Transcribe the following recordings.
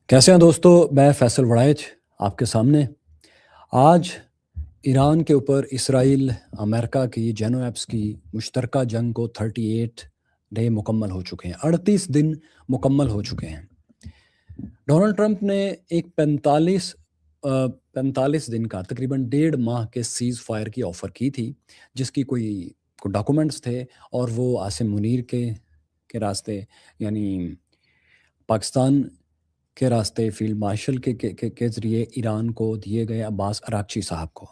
कैसे हैं दोस्तों। मैं फैसल वड़ाइच आपके सामने। आज ईरान के ऊपर इसराइल अमेरिका की जेनो एप्स की मुश्तरका जंग को 38 डे मुकम्मल हो चुके हैं, 38 दिन मुकम्मल हो चुके हैं। डोनाल्ड ट्रंप ने एक 45 दिन का तकरीबन 1.5 माह के सीज़ फायर की ऑफ़र की थी, जिसकी कोई डॉक्यूमेंट्स थे और वो आसिम मुनीर के रास्ते, यानी पाकिस्तान के रास्ते फील्ड मार्शल के ज़रिए ईरान को दिए गए अब्बास अराक्ची साहब को।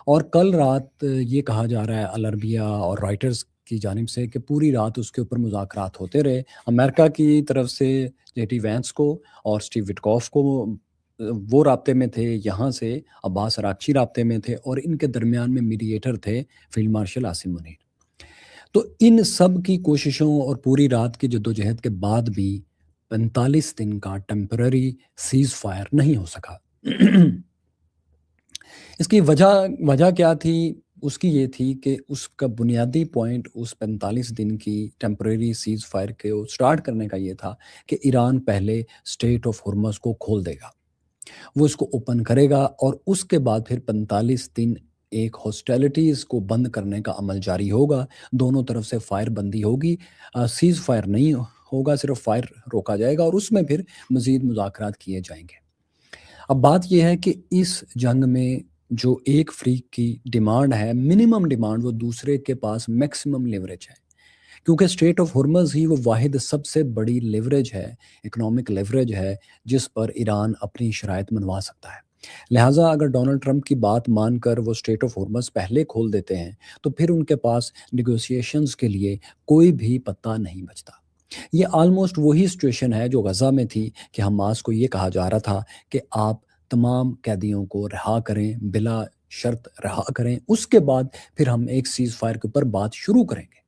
और कल रात ये कहा जा रहा है अल अरबिया और रॉयटर्स की जानिब से कि पूरी रात उसके ऊपर मुज़ाकरात होते रहे। अमेरिका की तरफ से जेडी वैंस को और स्टीव विटकॉफ को वो राब्ते में थे, यहाँ से अब्बास अराक्ची राब्ते में थे और इनके दरमियान में मीडिएटर थे फील्ड मार्शल आसिम मुनीर। तो इन सब की कोशिशों और पूरी रात की जद्दोजहद के बाद भी 45 दिन का टेम्पररी सीज़ फायर नहीं हो सका। इसकी वजह वजह क्या थी? उसकी ये थी कि उसका बुनियादी पॉइंट उस 45 दिन की टेम्परेरी सीज़ फायर को स्टार्ट करने का ये था कि ईरान पहले स्ट्रेट ऑफ हॉर्मज़ को खोल देगा। वो इसको ओपन करेगा और उसके बाद फिर 45 दिन एक हॉस्टिलिटीज़ को बंद करने का अमल जारी होगा। दोनों तरफ से फायर बंदी होगी। सीज़ फायर नहीं होगा, सिर्फ़ फायर रोका जाएगा और उसमें फिर मज़ीद मुज़ाकरात किए जाएँगे। अब बात ये है कि इस जंग में जो एक फ़रीक की डिमांड है, मिनिमम डिमांड, वो दूसरे के पास मैक्सिमम लेवरेज है। क्योंकि स्ट्रेट ऑफ हॉर्मज़ ही वो वाहिद सबसे बड़ी लेवरेज है, इकोनॉमिक लेवरेज है, जिस पर ईरान अपनी शराइत मनवा सकता है। लिहाज़ा अगर डोनाल्ड ट्रंप की बात मानकर वो स्ट्रेट ऑफ हॉर्मज़ पहले खोल देते हैं, तो फिर उनके पास नेगोशिएशंस के लिए कोई भी पत्ता नहीं बचता। ये ऑलमोस्ट वही सिचुएशन है जो गज़ा में थी कि हमास को ये कहा जा रहा था कि आप तमाम कैदियों को रिहा करें, बिला शर्त रिहा करें, उसके बाद फिर हम एक सीज़ फायर के ऊपर बात शुरू करेंगे।